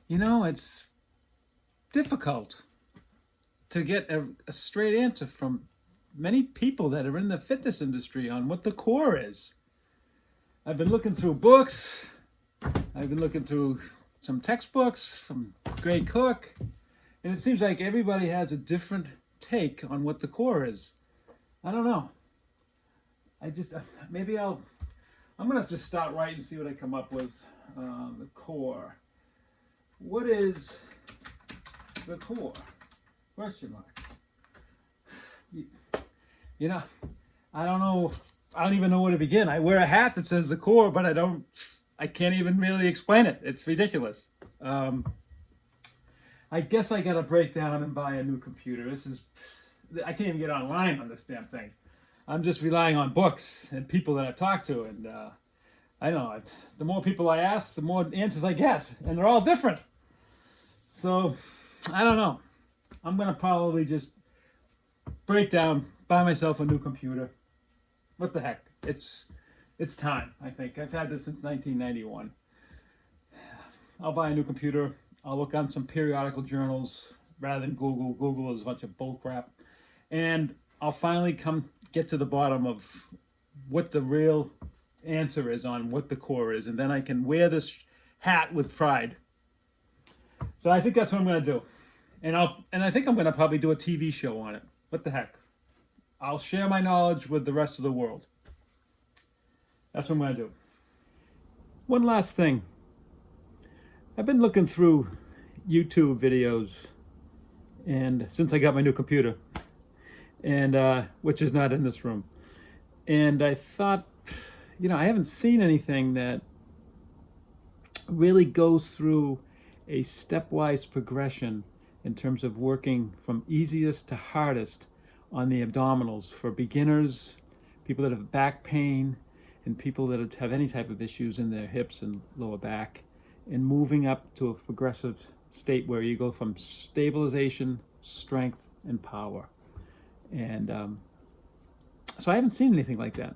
You know, it's difficult to get a straight answer from many people that are in the fitness industry on what the core is. I've been looking through books, I've been looking through some textbooks from Great Cook, and it seems like everybody has a different take on what the core is. I don't know. Maybe I'm gonna have to start right and see what I come up with. The core. What is the core? Question mark. You know, I don't know. I don't even know where to begin. I wear a hat that says the core, but I can't even really explain it. It's ridiculous. I guess I gotta break down and buy a new computer. I can't even get online on this damn thing. I'm just relying on books and people that I've talked to, and I don't know. The more people I ask, the more answers I get, and they're all different. So, I don't know. I'm gonna probably just break down, buy myself a new computer. What the heck? It's time, I think. I've had this since 1991. I'll buy a new computer. I'll look on some periodical journals rather than Google. Google is a bunch of bullcrap. And I'll finally get to the bottom of what the real answer is on what the core is. And then I can wear this hat with pride. So I think that's what I'm going to do. And I think I'm going to probably do a TV show on it. What the heck? I'll share my knowledge with the rest of the world. That's what I'm going to do. One last thing. I've been looking through YouTube videos, and since I got my new computer, and which is not in this room, and I thought, I haven't seen anything that really goes through a stepwise progression in terms of working from easiest to hardest on the abdominals for beginners, people that have back pain, and people that have any type of issues in their hips and lower back, and moving up to a progressive state where you go from stabilization, strength, and power. And so I haven't seen anything like that.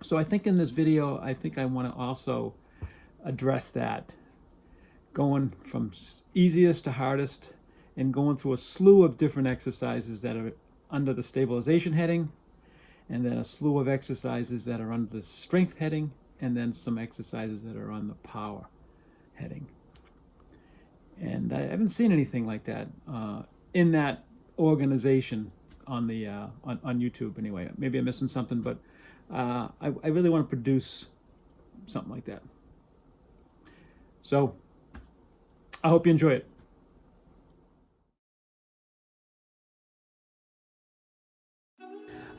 So I think in this video, I want to also address that, going from easiest to hardest and going through a slew of different exercises that are under the stabilization heading, and then a slew of exercises that are under the strength heading, and then some exercises that are on the power heading. And I haven't seen anything like that in that organization on the on YouTube anyway. Maybe I'm missing something, but I really want to produce something like that. So I hope you enjoy it.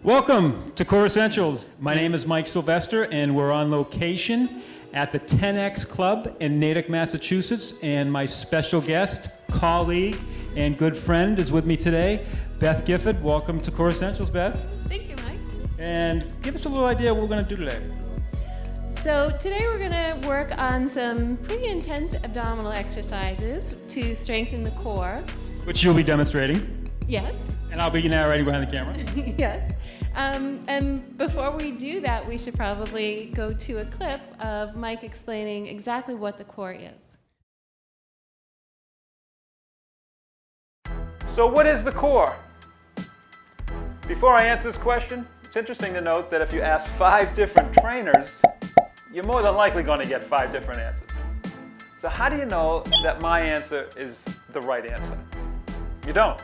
Welcome to Core Essentials. My name is Mike Sylvester, and we're on location at the 10X Club in Natick, Massachusetts, and my special guest, colleague, and good friend is with me today, Beth Gifford. Welcome to Core Essentials, Beth. Thank you, Mike. And give us a little idea of what we're going to do today. So today we're going to work on some pretty intense abdominal exercises to strengthen the core. Which you'll be demonstrating. Yes. And I'll be narrating behind the camera. Yes. And before we do that, we should probably go to a clip of Mike explaining exactly what the core is. So what is the core? Before I answer this question, it's interesting to note that if you ask 5 different trainers, you're more than likely going to get 5 different answers. So how do you know that my answer is the right answer? You don't.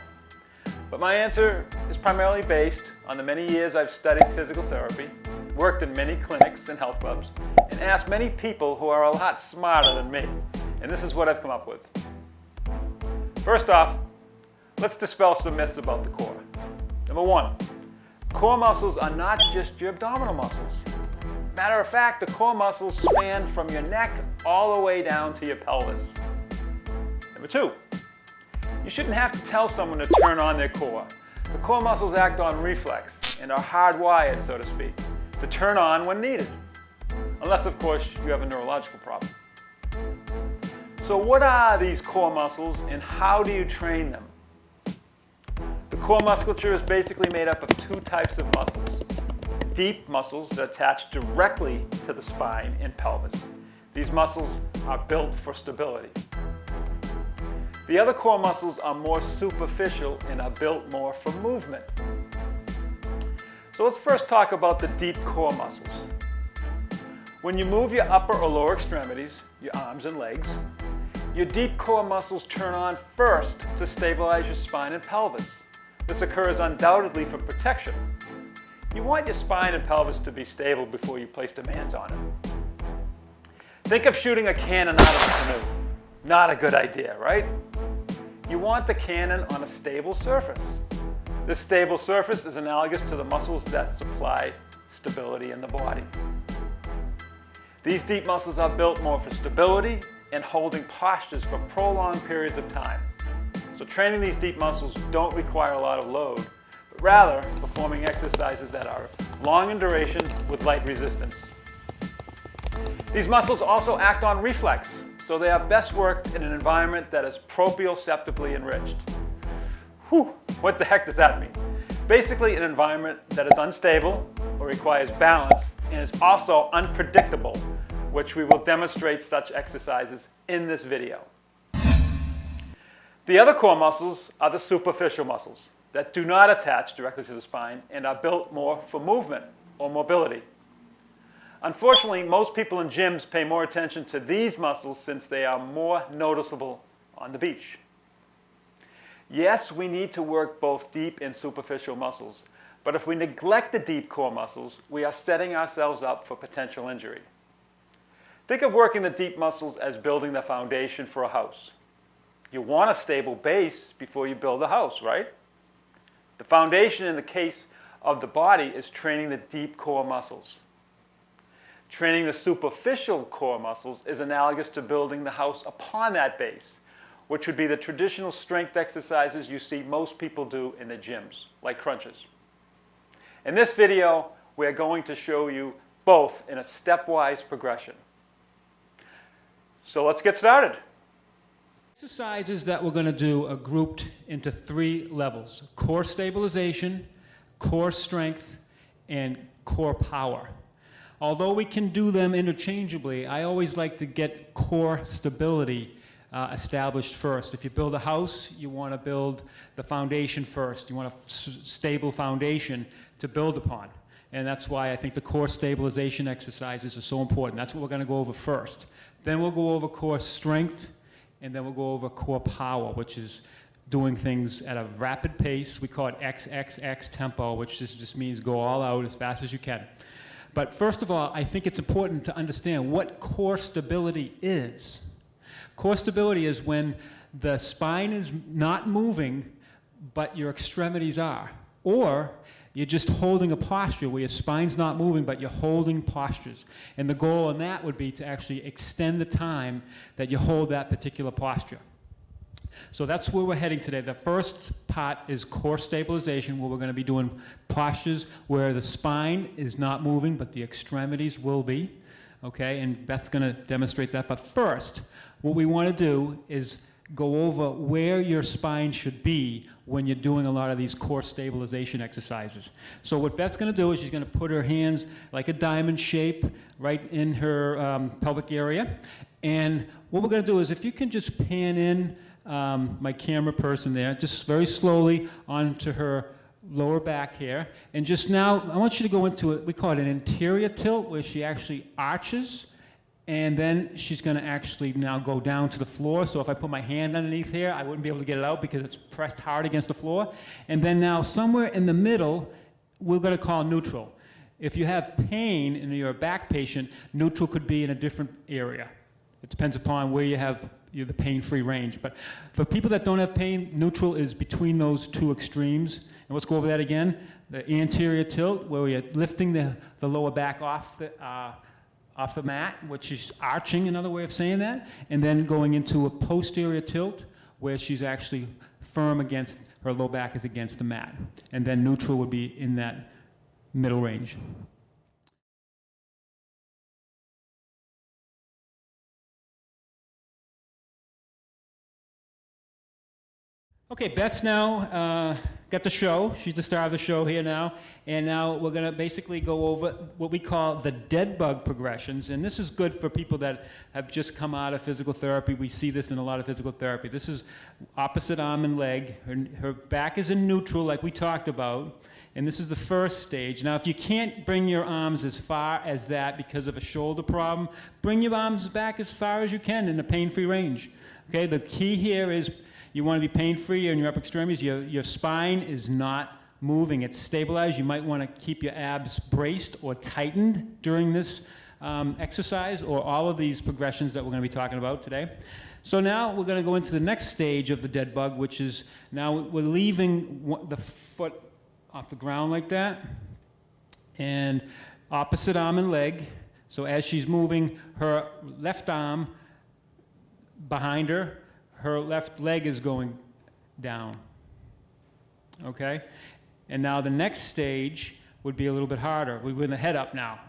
But my answer is primarily based on the many years I've studied physical therapy, worked in many clinics and health clubs, and asked many people who are a lot smarter than me. And this is what I've come up with. First off, let's dispel some myths about the core. Number 1, core muscles are not just your abdominal muscles. Matter of fact, the core muscles span from your neck all the way down to your pelvis. Number 2, you shouldn't have to tell someone to turn on their core. The core muscles act on reflex and are hardwired, so to speak, to turn on when needed. Unless, of course, you have a neurological problem. So what are these core muscles and how do you train them? The core musculature is basically made up of 2 types of muscles. Deep muscles that attach directly to the spine and pelvis. These muscles are built for stability. The other core muscles are more superficial and are built more for movement. So let's first talk about the deep core muscles. When you move your upper or lower extremities, your arms and legs, your deep core muscles turn on first to stabilize your spine and pelvis. This occurs undoubtedly for protection. You want your spine and pelvis to be stable before you place demands on it. Think of shooting a cannon out of a canoe. Not a good idea, right? You want the cannon on a stable surface. This stable surface is analogous to the muscles that supply stability in the body. These deep muscles are built more for stability and holding postures for prolonged periods of time. So training these deep muscles don't require a lot of load, but rather performing exercises that are long in duration with light resistance. These muscles also act on reflex, so they are best worked in an environment that is proprioceptively enriched. Whew, what the heck does that mean? Basically, an environment that is unstable or requires balance and is also unpredictable, which we will demonstrate such exercises in this video. The other core muscles are the superficial muscles that do not attach directly to the spine and are built more for movement or mobility. Unfortunately, most people in gyms pay more attention to these muscles since they are more noticeable on the beach. Yes, we need to work both deep and superficial muscles, but if we neglect the deep core muscles, we are setting ourselves up for potential injury. Think of working the deep muscles as building the foundation for a house. You want a stable base before you build a house, right? The foundation in the case of the body is training the deep core muscles. Training the superficial core muscles is analogous to building the house upon that base, which would be the traditional strength exercises you see most people do in the gyms, like crunches. In this video, we are going to show you both in a stepwise progression. So let's get started. Exercises that we're going to do are grouped into 3 levels: core stabilization, core strength, and core power. Although we can do them interchangeably, I always like to get core stability established first. If you build a house, you want to build the foundation first. You want a stable foundation to build upon. And that's why I think the core stabilization exercises are so important. That's what we're going to go over first. Then we'll go over core strength, and then we'll go over core power, which is doing things at a rapid pace. We call it XXX tempo, which just means go all out as fast as you can. But first of all, I think it's important to understand what core stability is. Core stability is when the spine is not moving, but your extremities are. Or you're just holding a posture where your spine's not moving, but you're holding postures. And the goal in that would be to actually extend the time that you hold that particular posture. So that's where we're heading today. The first part is core stabilization, where we're going to be doing postures where the spine is not moving, but the extremities will be. Okay, and Beth's going to demonstrate that. But first, what we want to do is go over where your spine should be when you're doing a lot of these core stabilization exercises. So what Beth's going to do is she's going to put her hands like a diamond shape right in her pelvic area. And what we're going to do is, if you can just pan in my camera person there, just very slowly onto her lower back here. And just now, I want you to go into it, we call it an anterior tilt, where she actually arches. And then she's going to actually now go down to the floor. So if I put my hand underneath here, I wouldn't be able to get it out because it's pressed hard against the floor. And then now somewhere in the middle, we're going to call neutral. If you have pain and you're a back patient, neutral could be in a different area. It depends upon where you have the pain-free range. But for people that don't have pain, neutral is between those 2 extremes. And let's go over that again. The anterior tilt, where we are lifting the lower back off the mat, which is arching, another way of saying that, and then going into a posterior tilt, where she's actually firm against, her low back is against the mat. And then neutral would be in that middle range. Okay, Beth's now got the show. She's the star of the show here now. And now we're going to basically go over what we call the dead bug progressions. And this is good for people that have just come out of physical therapy. We see this in a lot of physical therapy. This is opposite arm and leg. Her back is in neutral, like we talked about. And this is the first stage. Now, if you can't bring your arms as far as that because of a shoulder problem, bring your arms back as far as you can in a pain-free range. Okay, the key here is you want to be pain-free in your upper extremities. Your spine is not moving. It's stabilized. You might want to keep your abs braced or tightened during this exercise or all of these progressions that we're going to be talking about today. So now we're going to go into the next stage of the dead bug, which is now we're leaving the foot off the ground like that, and opposite arm and leg. So as she's moving her left arm behind her, her left leg is going down, okay? And now the next stage would be a little bit harder. We bring the head up now.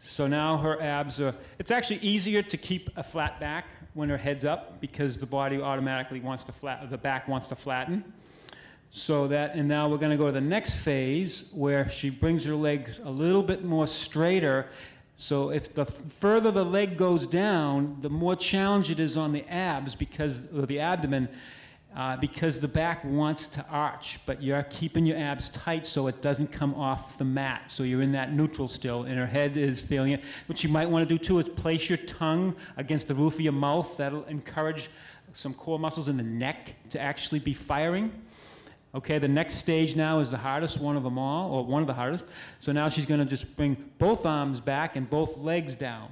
So now her abs are, it's actually easier to keep a flat back when her head's up because the body automatically wants to the back wants to flatten. So that, and now we're going to go to the next phase where she brings her legs a little bit more straighter. So if the further the leg goes down, the more challenge it is on the abs because of the abdomen, because the back wants to arch, but you're keeping your abs tight so it doesn't come off the mat. So you're in that neutral still, and her head is feeling it. What you might want to do too is place your tongue against the roof of your mouth. That'll encourage some core muscles in the neck to actually be firing. Okay, the next stage now is the hardest one of them all, or one of the hardest. So now she's going to just bring both arms back and both legs down,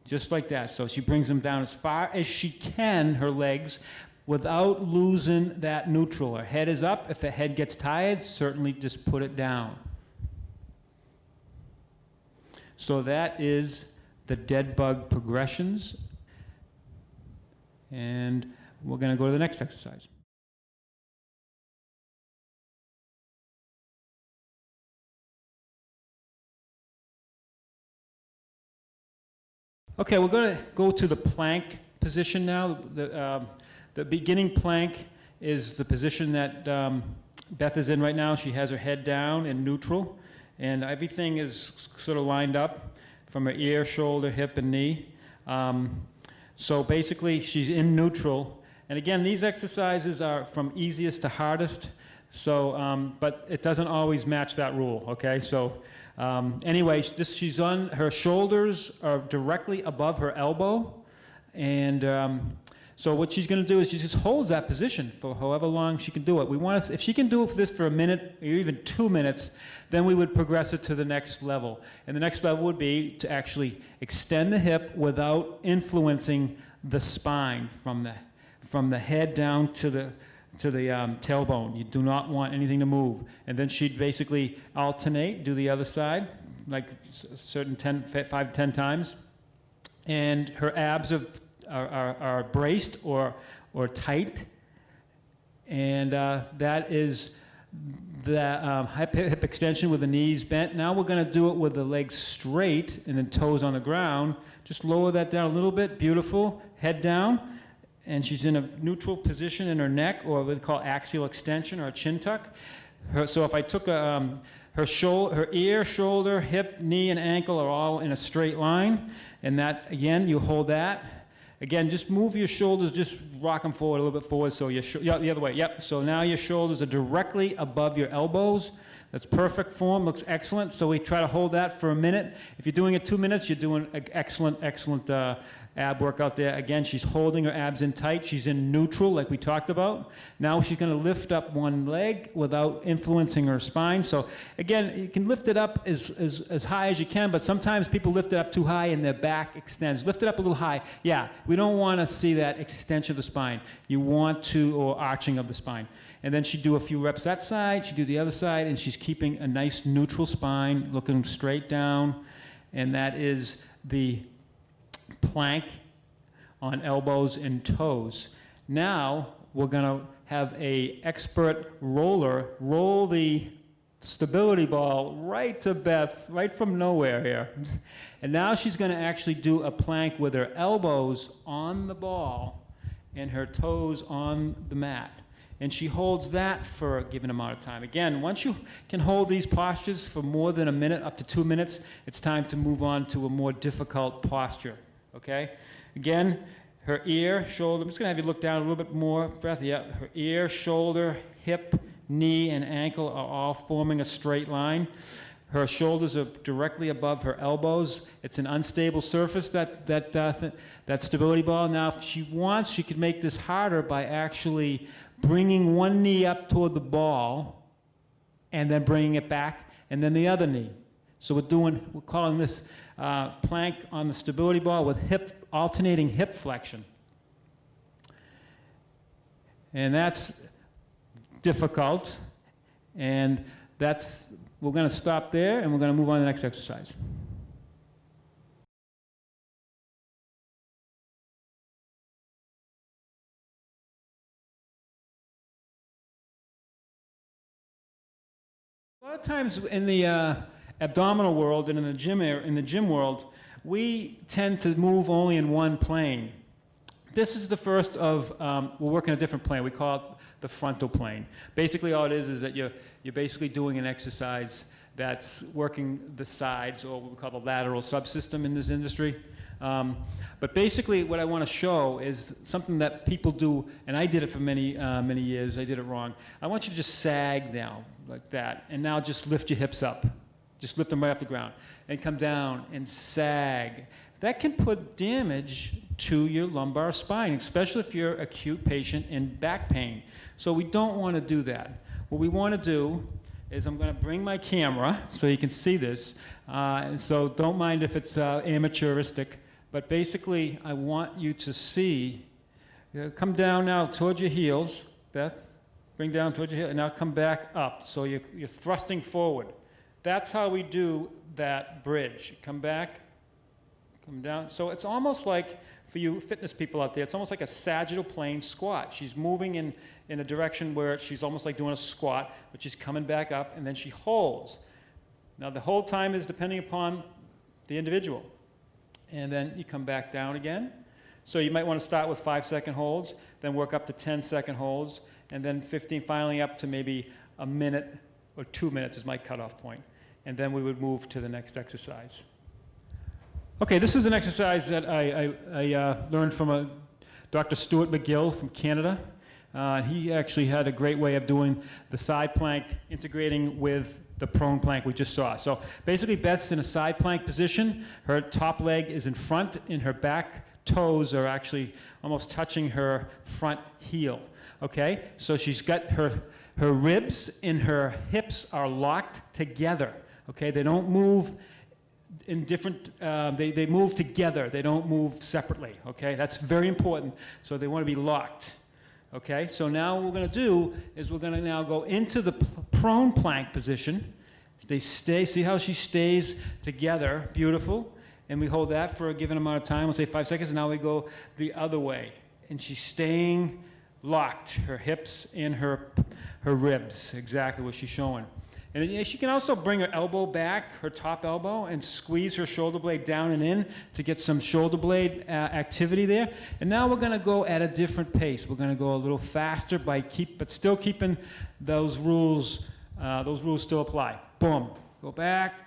just like that. So she brings them down as far as she can, her legs, without losing that neutral. Her head is up. If the head gets tired, certainly just put it down. So that is the dead bug progressions. And we're going to go to the next exercise. Okay, we're going to go to the plank position now. The beginning plank is the position that Beth is in right now. She has her head down in neutral, and everything is sort of lined up from her ear, shoulder, hip, and knee. So basically, she's in neutral. And again, these exercises are from easiest to hardest, so, but it doesn't always match that rule, okay? So anyway, she's on, her shoulders are directly above her elbow, and so what she's going to do is she just holds that position for however long she can do it. We want to, if she can do this for a minute or even 2 minutes, then we would progress it to the next level. And the next level would be to actually extend the hip without influencing the spine from the head down to the tailbone. You do not want anything to move. And then she'd basically alternate, do the other side, like certain 5 to 10 times. And her abs are braced or tight. And that is the hip extension with the knees bent. Now we're going to do it with the legs straight and then toes on the ground. Just lower that down a little bit. Beautiful. Head down. And she's in a neutral position in her neck, or what we call axial extension or a chin tuck. So if I took her ear, shoulder, hip, knee, and ankle are all in a straight line. And that, again, you hold that. Again, just move your shoulders, just rock them forward a little bit forward. So the other way, yep. So now your shoulders are directly above your elbows. That's perfect form, looks excellent. So we try to hold that for a minute. If you're doing it 2 minutes, you're doing an excellent ab workout there. Again, she's holding her abs in tight. She's in neutral, like we talked about. Now she's going to lift up one leg without influencing her spine. So again, you can lift it up as high as you can, but sometimes people lift it up too high and their back extends. Lift it up a little high. Yeah, we don't want to see that extension of the spine. You want to, or arching of the spine. And then she'd do a few reps that side, she'd do the other side, and she's keeping a nice neutral spine, looking straight down. And that is the plank on elbows and toes. Now we're going to have a expert roller roll the stability ball right to Beth, right from nowhere here. And now she's going to actually do a plank with her elbows on the ball and her toes on the mat. and she holds that for a given amount of time. Again, once you can hold these postures for more than a minute, up to 2 minutes, it's time to move on to a more difficult posture, okay? Again, her ear, shoulder, I'm just gonna have you look down a little bit more, breath, yeah. Her ear, shoulder, hip, knee, and ankle are all forming a straight line. Her shoulders are directly above her elbows. It's an unstable surface, that stability ball. Now, if she wants, she could make this harder by actually bringing one knee up toward the ball and then bringing it back, and then the other knee. So we're calling this plank on the stability ball with alternating hip flexion. And that's difficult, and we're going to stop there, and we're going to move on to the next exercise. A lot of times in the abdominal world and in the gym world, we tend to move only in one plane. This is the first of, we're working a different plane. We call it the frontal plane. Basically all it is that you're basically doing an exercise that's working the sides, or what we call the lateral subsystem in this industry. But basically what I want to show is something that people do, and I did it for many years. I did it wrong. I want you to just sag now, like that, and now just lift your hips up. Just lift them right off the ground, and come down and sag. That can put damage to your lumbar spine, especially if you're an acute patient in back pain. So we don't want to do that. What we want to do is I'm going to bring my camera so you can see this. And so don't mind if it's amateuristic, but basically I want you to see, come down now towards your heels, Beth, bring down towards your heels, and now come back up. So you're thrusting forward. That's how we do that bridge. Come back, come down. So it's almost like, for you fitness people out there, it's almost like a sagittal plane squat. She's moving in a direction where she's almost like doing a squat, but she's coming back up, and then she holds. Now the hold time is depending upon the individual. And then you come back down again. So you might want to start with 5-second holds, then work up to 10-second holds, and then 15, finally up to maybe a minute or 2 minutes is my cutoff point. And then we would move to the next exercise. Okay, this is an exercise that I learned from Dr. Stuart McGill from Canada. He actually had a great way of doing the side plank integrating with the prone plank we just saw. So basically Beth's in a side plank position. Her top leg is in front, and her back toes are actually almost touching her front heel. Okay, so she's got her ribs and her hips are locked together. Okay, they don't move in different, they move together. They don't move separately. Okay, that's very important. So they want to be locked. Okay, so now what we're going to do is we're going to now go into the prone plank position. They stay, see how she stays together, beautiful. And we hold that for a given amount of time, we'll say 5 seconds, and now we go the other way. And she's staying locked, her hips and her ribs, exactly what she's showing. And she can also bring her elbow back, her top elbow, and squeeze her shoulder blade down and in to get some shoulder blade activity there. And now we're going to go at a different pace. We're going to go a little faster but still keeping those rules still apply. Boom. Go back,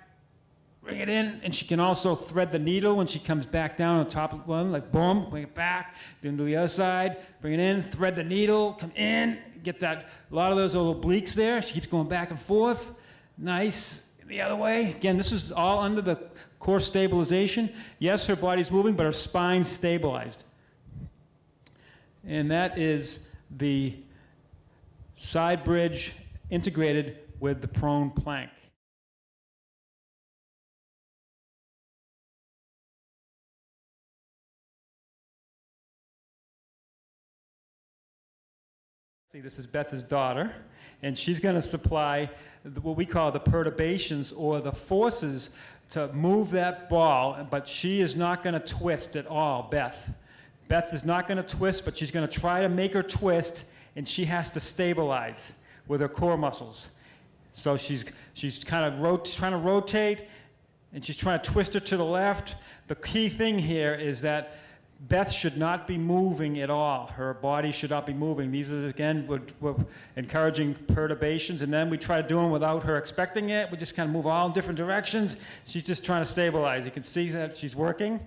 bring it in, and she can also thread the needle when she comes back down on the top of one, like boom, bring it back, then do the other side, bring it in, thread the needle, come in, get that, a lot of those little obliques there. She keeps going back and forth. Nice. The other way. Again, this is all under the core stabilization. Yes, her body's moving, but her spine's stabilized. And that is the side bridge integrated with the prone plank. See, this is Beth's daughter, and she's going to supply what we call the perturbations, or the forces to move that ball, but she is not going to twist at all, Beth. Beth is not going to twist, but she's going to try to make her twist, and she has to stabilize with her core muscles. So she's kind of trying to rotate, and she's trying to twist her to the left. The key thing here is that Beth should not be moving at all. Her body should not be moving. These are, again, we're encouraging perturbations, and then we try to do them without her expecting it. We just kind of move all in different directions. She's just trying to stabilize. You can see that she's working.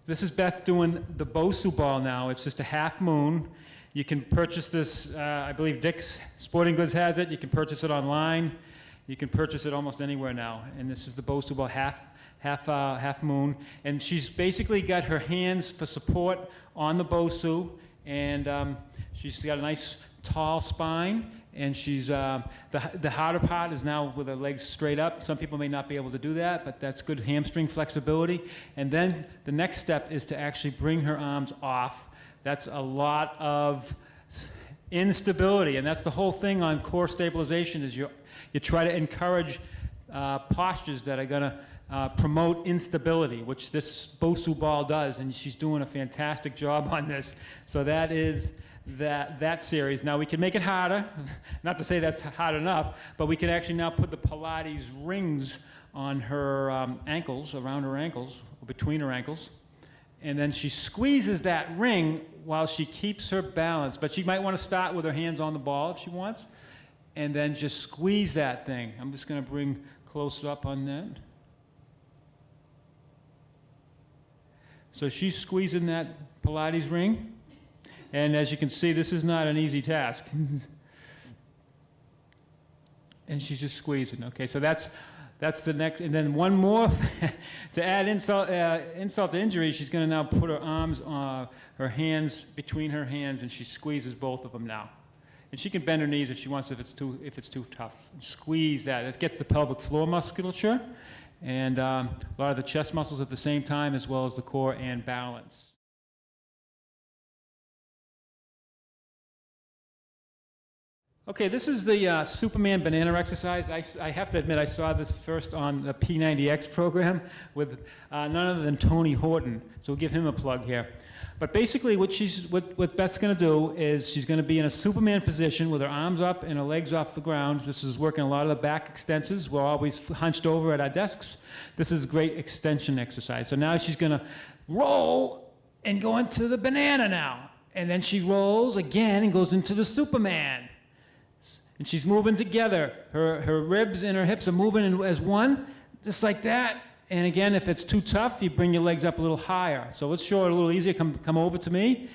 This is Beth doing the B.O.S.U ball now. It's just a half moon. You can purchase this, I believe Dick's Sporting Goods has it. You can purchase it online. You can purchase it almost anywhere now. And this is the B.O.S.U ball, half moon. And she's basically got her hands for support on the B.O.S.U, and she's got a nice tall spine. And she's, the harder part is now with her legs straight up. Some people may not be able to do that, but that's good hamstring flexibility. And then the next step is to actually bring her arms off. That's a lot of instability, and that's the whole thing on core stabilization is you try to encourage postures that are gonna promote instability, which this B.O.S.U ball does, and she's doing a fantastic job on this. So that is that series. Now we can make it harder, not to say that's hard enough, but we can actually now put the Pilates rings on her ankles, around her ankles, or between her ankles, and then she squeezes that ring while she keeps her balance. But she might want to start with her hands on the ball if she wants, and then just squeeze that thing. I'm just going to bring close up on that. So she's squeezing that Pilates ring. And as you can see, this is not an easy task. And she's just squeezing. Okay, so that's the next. And then one more, to add insult to injury, she's going to now put her arms, her hands between her hands, and she squeezes both of them now. And she can bend her knees if she wants, if it's too tough. Squeeze that. This gets the pelvic floor musculature, and a lot of the chest muscles at the same time, as well as the core and balance. Okay, this is the Superman banana exercise. I have to admit, I saw this first on the P90X program with none other than Tony Horton, so we'll give him a plug here. But basically what Beth's going to do is she's going to be in a Superman position with her arms up and her legs off the ground. This is working a lot of the back extensors. We're always hunched over at our desks. This is a great extension exercise. So now she's going to roll and go into the banana now. And then she rolls again and goes into the Superman. And she's moving together. Her ribs and her hips are moving as one, just like that. And again, if it's too tough, you bring your legs up a little higher. So let's show it a little easier. Come over to me.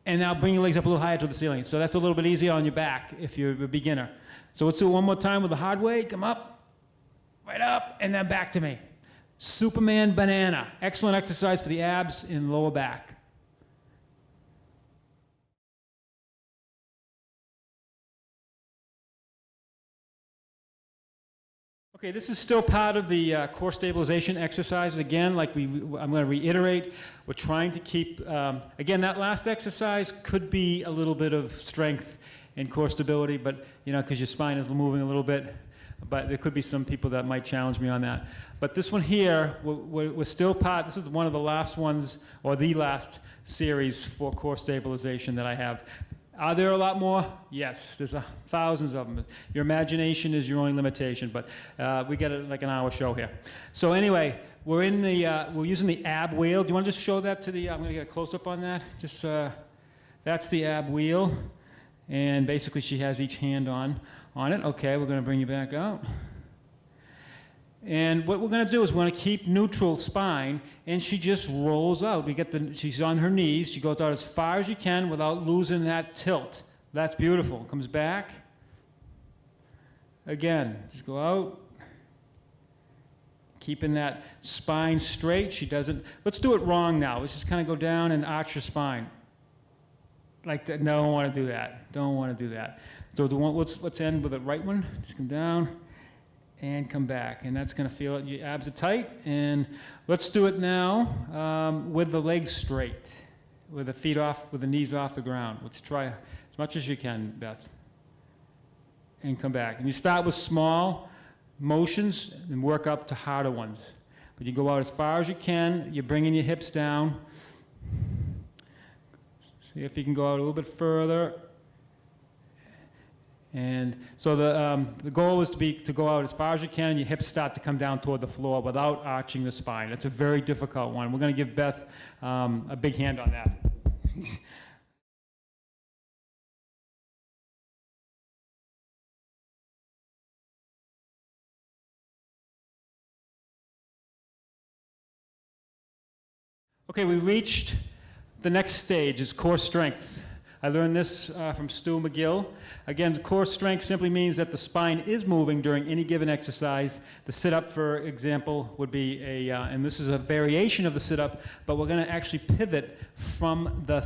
And now bring your legs up a little higher to the ceiling. So that's a little bit easier on your back if you're a beginner. So let's do it one more time with the hard way. Come up, right up, and then back to me. Superman banana. Excellent exercise for the abs and lower back. Okay, this is still part of the core stabilization exercises. Again, like I'm going to reiterate, we're trying to keep, again, that last exercise could be a little bit of strength and core stability, but, you know, because your spine is moving a little bit, but there could be some people that might challenge me on that. But this one here, we're still part, this is one of the last ones, or the last series for core stabilization that I have. Are there a lot more? Yes, there's thousands of them. Your imagination is your only limitation, but we get like an hour show here. So anyway, we're using the ab wheel. Do you want to just show that to I'm going to get a close-up on that. Just, that's the ab wheel, and basically she has each hand on it. Okay, we're going to bring you back out. And what we're going to do is we're going to keep neutral spine, and she just rolls out. She's on her knees. She goes out as far as you can without losing that tilt. That's beautiful. Comes back. Again, just go out. Keeping that spine straight. She doesn't. Let's do it wrong now. Let's just kind of go down and arch your spine. Like that. No, don't want to do that. Don't want to do that. So let's end with the right one. Just come down. And come back, and that's going to feel it. Your abs are tight, and let's do it now with the legs straight, with the feet off, with the knees off the ground. Let's try as much as you can, Beth. And come back. And you start with small motions and work up to harder ones. But you go out as far as you can. You're bringing your hips down. See if you can go out a little bit further. And so the goal is to go out as far as you can, and your hips start to come down toward the floor without arching the spine. That's a very difficult one. We're going to give Beth a big hand on that. Okay, we reached the next stage, is core strength. I learned this from Stu McGill. Again, core strength simply means that the spine is moving during any given exercise. The sit-up, for example, would be and this is a variation of the sit-up, but we're going to actually pivot from the,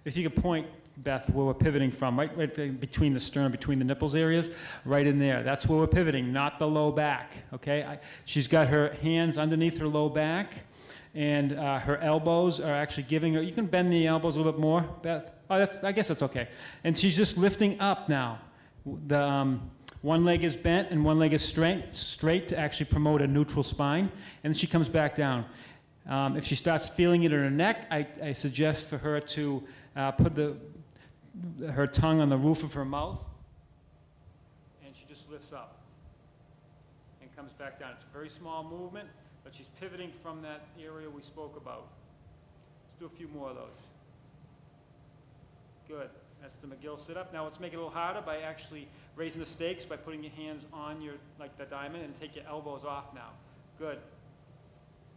if you could point, Beth, where we're pivoting from, right between the sternum, between the nipples areas, right in there. That's where we're pivoting, not the low back, okay? She's got her hands underneath her low back, and her elbows are actually giving her, you can bend the elbows a little bit more, Beth. Oh, I guess that's okay. And she's just lifting up now. The one leg is bent and one leg is straight to actually promote a neutral spine, and then she comes back down. If she starts feeling it in her neck, I suggest for her to put her tongue on the roof of her mouth, and she just lifts up and comes back down. It's a very small movement, but she's pivoting from that area we spoke about. Let's do a few more of those. Good. That's the McGill sit-up. Now let's make it a little harder by actually raising the stakes by putting your hands on your, like the diamond, and take your elbows off now. Good.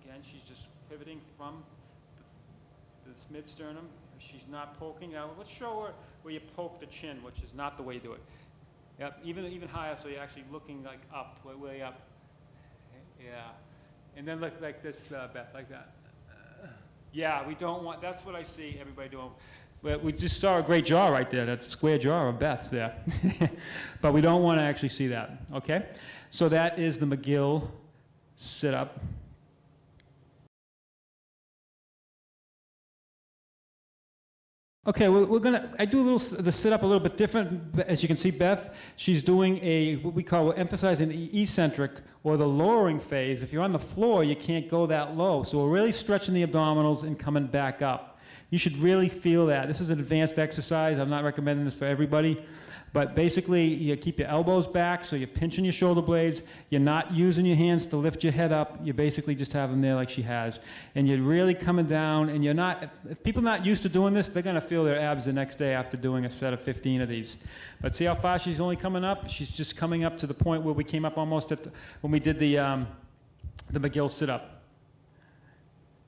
Again, she's just pivoting from this mid-sternum. She's not poking. Now let's show her where you poke the chin, which is not the way you do it. Yep, even higher, so you're actually looking like up, way up. Yeah. And then look like this, Beth, like that. Yeah, we don't want, that's what I see everybody doing. But we just saw a great jaw right there, that square jaw of Beth's there. But we don't want to actually see that, okay? So that is the McGill sit-up. Okay, we're gonna, I do the sit-up a little bit different. As you can see, Beth, she's doing what we call, we're emphasizing the eccentric or the lowering phase. If you're on the floor, you can't go that low. So we're really stretching the abdominals and coming back up. You should really feel that. This is an advanced exercise. I'm not recommending this for everybody. But basically, you keep your elbows back, so you're pinching your shoulder blades. You're not using your hands to lift your head up. You basically just have them there like she has. And you're really coming down, and you're not, if people are not used to doing this, they're going to feel their abs the next day after doing a set of 15 of these. But see how far she's only coming up? She's just coming up to the point where we came up almost at when we did the McGill sit-up.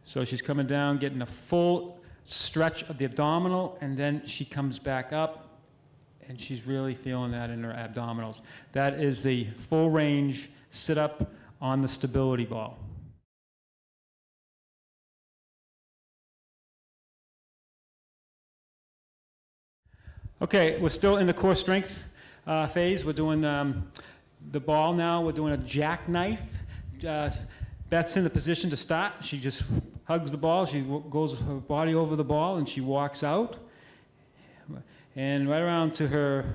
So she's coming down, getting a full stretch of the abdominal, and then she comes back up, and she's really feeling that in her abdominals. That is the full range sit-up on the stability ball. Okay, we're still in the core strength phase. We're doing the ball now. We're doing a jackknife. Beth's in the position to start. She just hugs the ball. She goes her body over the ball, and she walks out. And right around to her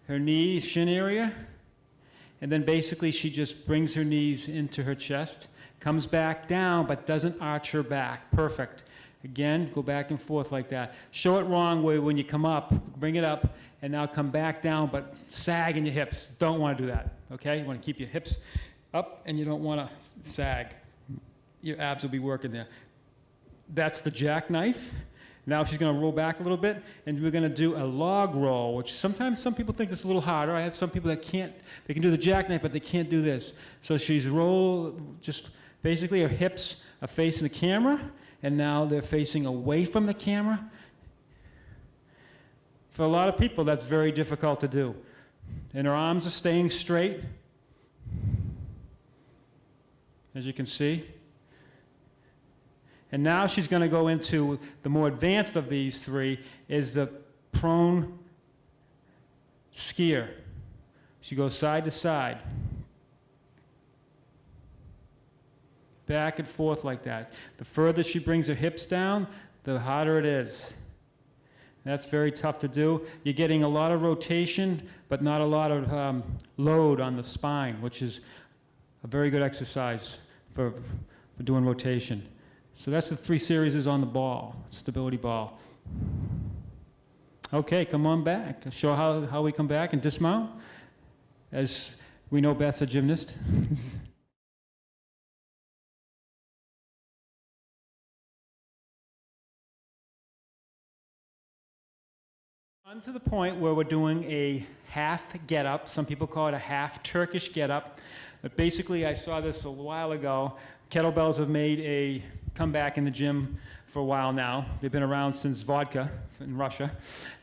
knee, shin area. And then basically she just brings her knees into her chest, comes back down, but doesn't arch her back. Perfect. Again, go back and forth like that. Show it wrong way when you come up, bring it up, and now come back down, but sag in your hips. Don't want to do that, okay? You want to keep your hips up, and you don't want to sag. Your abs will be working there. That's the jackknife. Now she's going to roll back a little bit, and we're going to do a log roll, which sometimes some people think it's a little harder. I have some people that they can do the jackknife, but they can't do this. So she's just basically her hips are facing the camera, and now they're facing away from the camera. For a lot of people, that's very difficult to do. And her arms are staying straight, as you can see. And now she's going to go into the more advanced of these three, is the prone skier. She goes side to side, back and forth like that. The further she brings her hips down, the harder it is. That's very tough to do. You're getting a lot of rotation, but not a lot of load on the spine, which is a very good exercise for doing rotation. So that's the 3 series on the ball, stability ball. Okay, come on back. Show how we come back and dismount. As we know, Beth's a gymnast. On to the point where we're doing a half get-up. Some people call it a half Turkish get-up. But basically, I saw this a while ago. Kettlebells have made a comeback in the gym for a while now. They've been around since vodka in Russia.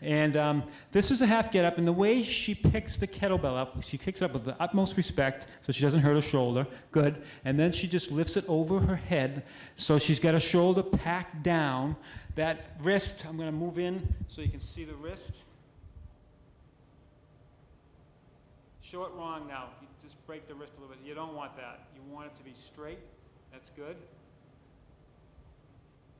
And this is a half get-up, and the way she picks the kettlebell up, she picks it up with the utmost respect so she doesn't hurt her shoulder. Good. And then she just lifts it over her head so she's got her shoulder packed down. That wrist, I'm going to move in so you can see the wrist. Show it wrong now. You just break the wrist a little bit. You don't want that. You want it to be straight. That's good.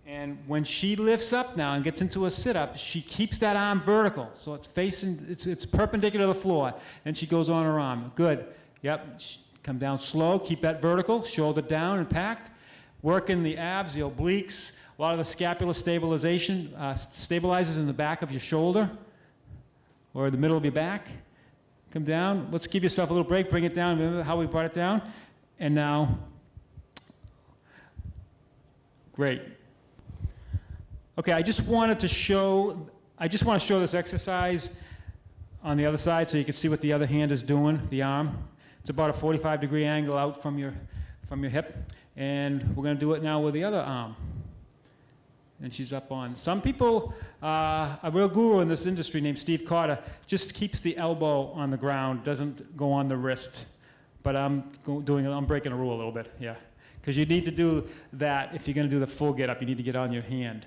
And when she lifts up now and gets into a sit-up, she keeps that arm vertical. So it's facing, it's perpendicular to the floor. And she goes on her arm. Good. Yep. Come down slow. Keep that vertical. Shoulder down and packed. Working the abs, the obliques. A lot of the scapular stabilization stabilizes in the back of your shoulder or the middle of your back. Come down. Let's give yourself a little break. Bring it down. Remember how we brought it down? And now, great. Okay, I just want to show this exercise on the other side so you can see what the other hand is doing, the arm. It's about a 45-degree angle out from your hip. And we're going to do it now with the other arm. And she's up on. Some people, a real guru in this industry named Steve Carter, just keeps the elbow on the ground, doesn't go on the wrist. But I'm breaking a rule a little bit, yeah. Because you need to do that if you're going to do the full get-up. You need to get on your hand.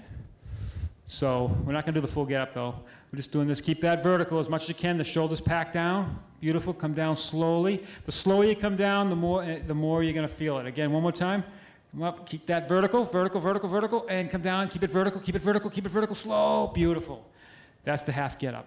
So we're not going to do the full get-up, though. We're just doing this. Keep that vertical as much as you can. The shoulders packed down. Beautiful. Come down slowly. The slower you come down, the more you're going to feel it. Again, one more time. Come up, keep that vertical, vertical, vertical, vertical, and come down, keep it vertical, keep it vertical, keep it vertical, slow, beautiful. That's the half get up.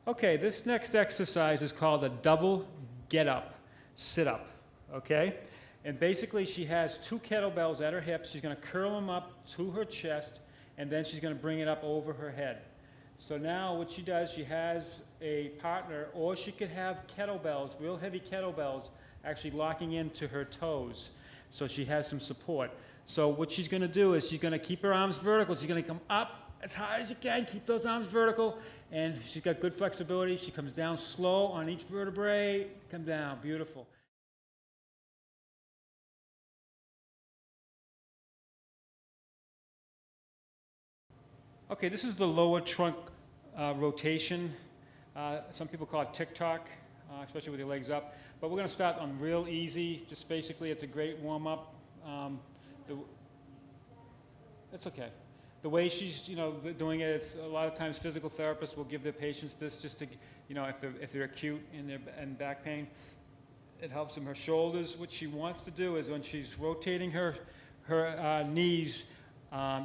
Okay, this next exercise is called a double get up, sit up, okay? And basically she has two kettlebells at her hips. She's going to curl them up to her chest, and then she's going to bring it up over her head. So now what she does, she has a partner, or she could have kettlebells, real heavy kettlebells, actually locking into her toes. So she has some support. So what she's going to do is she's going to keep her arms vertical. She's going to come up as high as you can, keep those arms vertical, and she's got good flexibility. She comes down slow on each vertebrae, come down, beautiful. Okay, this is the lower trunk rotation. Some people call it tick-tock, especially with your legs up. But we're going to start on real easy. Just basically, it's a great warm-up. It's okay. The way she's, doing it, it's a lot of times physical therapists will give their patients this just to, if they're acute in their back pain, it helps them. Her shoulders. What she wants to do is when she's rotating her knees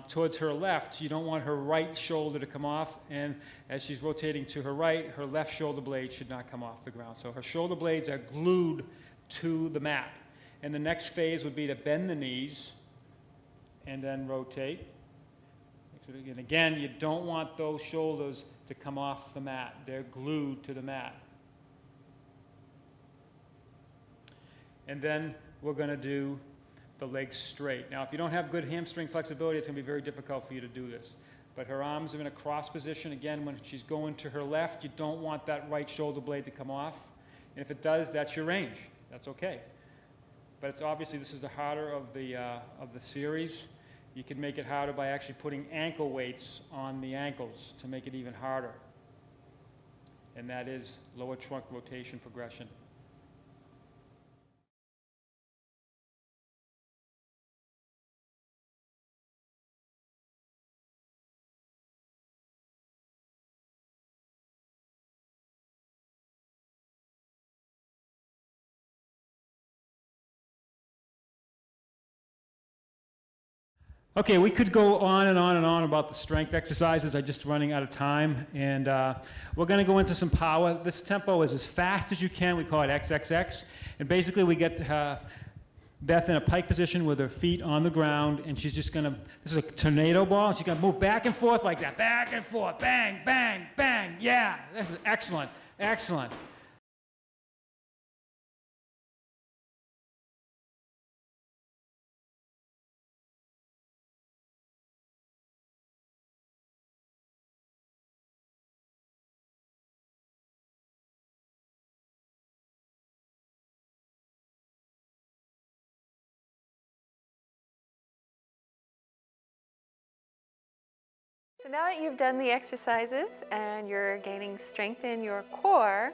towards her left, you don't want her right shoulder to come off, and as she's rotating to her right, her left shoulder blade should not come off the ground. So her shoulder blades are glued to the mat. And the next phase would be to bend the knees and then rotate. And again, you don't want those shoulders to come off the mat. They're glued to the mat. And then we're going to do the legs straight. Now, if you don't have good hamstring flexibility, it's going to be very difficult for you to do this. But her arms are in a cross position. Again, when she's going to her left, you don't want that right shoulder blade to come off. And if it does, that's your range. That's okay. But it's obviously, this is the harder of the series. You can make it harder by actually putting ankle weights on the ankles to make it even harder. And that is lower trunk rotation progression. Okay, we could go on and on and on about the strength exercises. I'm just running out of time, and we're going to go into some power. This tempo is as fast as you can. We call it XXX, and basically we get Beth in a pike position with her feet on the ground, and she's just going to, this is a tornado ball. She's going to move back and forth like that, back and forth, bang, bang, bang. Yeah, this is excellent, excellent. So now that you've done the exercises and you're gaining strength in your core,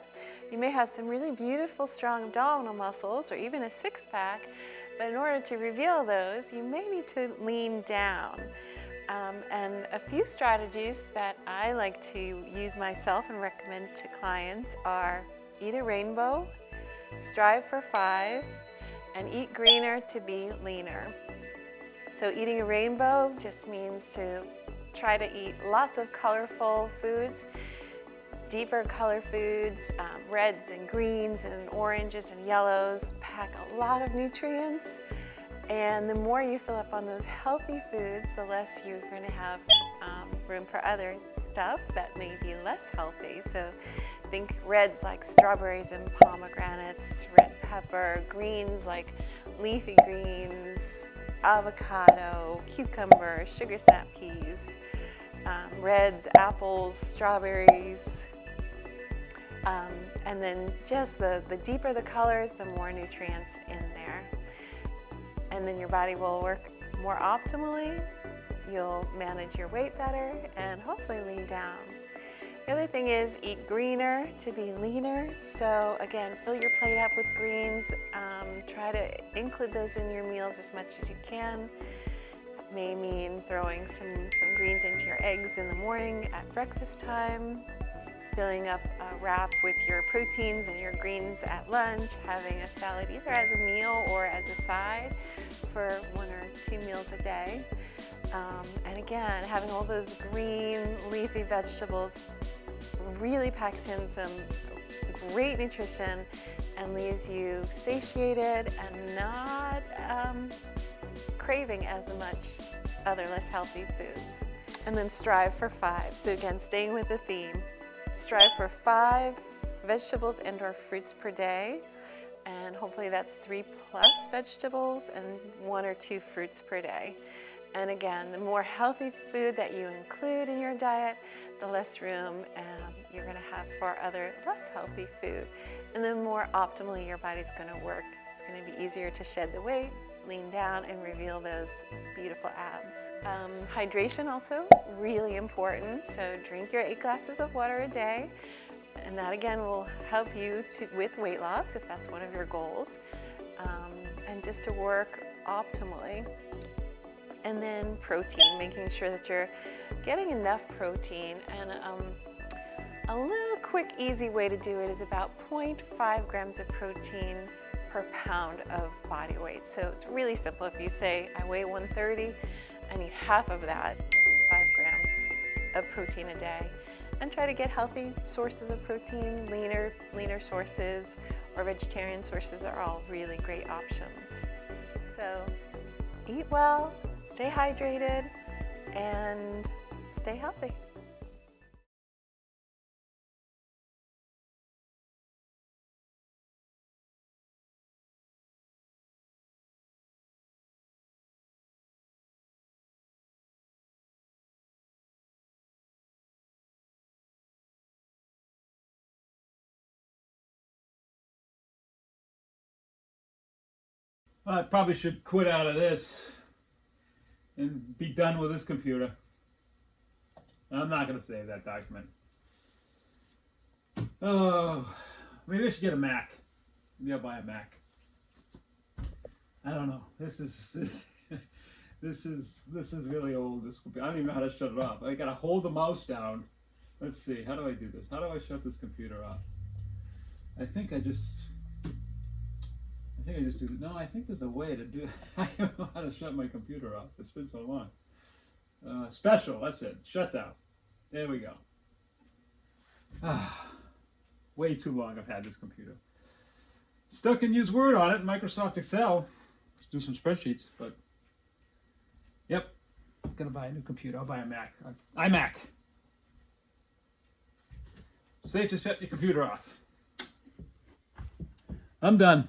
you may have some really beautiful, strong abdominal muscles or even a six-pack, but in order to reveal those, you may need to lean down. And a few strategies that I like to use myself and recommend to clients are eat a rainbow, strive for 5, and eat greener to be leaner. So eating a rainbow just means to try to eat lots of colorful foods, deeper color foods, reds and greens and oranges and yellows, pack a lot of nutrients. And the more you fill up on those healthy foods, the less you're going to have room for other stuff that may be less healthy. So think reds like strawberries and pomegranates, red pepper, greens like leafy greens, avocado, cucumber, sugar snap peas, reds, apples, strawberries, and then just the deeper the colors, the more nutrients in there. And then your body will work more optimally, you'll manage your weight better, and hopefully lean down. The other thing is eat greener to be leaner. So again, fill your plate up with greens. Try to include those in your meals as much as you can. It may mean throwing some greens into your eggs in the morning at breakfast time, filling up a wrap with your proteins and your greens at lunch, having a salad either as a meal or as a side for 1 or 2 meals a day. And again, having all those green leafy vegetables really packs in some great nutrition and leaves you satiated and not craving as much other less healthy foods. And then strive for 5. So again, staying with the theme, strive for 5 vegetables and or fruits per day. And hopefully that's 3+ vegetables and 1 or 2 fruits per day. And again, the more healthy food that you include in your diet, the less room you're going to have for other less healthy food. And the more optimally your body's going to work. It's going to be easier to shed the weight, lean down, and reveal those beautiful abs. Hydration also really important. So drink your 8 glasses of water a day. And that again will help you with weight loss if that's one of your goals. And just to work optimally. And then protein, making sure that you're getting enough protein. And a little quick, easy way to do it is about 0.5 grams of protein per pound of body weight. So it's really simple. If you say, I weigh 130, I need half of that, 5 grams of protein a day. And try to get healthy sources of protein, leaner sources, or vegetarian sources are all really great options. So eat well, stay hydrated, and stay healthy. I probably should quit out of this and be done with this computer. I'm not going to save that document. Oh, maybe I should get a Mac. Maybe I'll buy a Mac. I don't know. This is this is really old. This computer. I don't even know how to shut it off. I got to hold the mouse down. Let's see. How do I do this? How do I shut this computer off? I think think I just do. No, I think there's a way to do. I don't know how to shut my computer off. It's been so long. Special. That's it. Shutdown. There we go. Way too long I've had this computer. Still can use Word on it, Microsoft Excel. Let's do some spreadsheets, but yep. Gonna buy a new computer. I'll buy a Mac. iMac. Safe to shut your computer off. I'm done.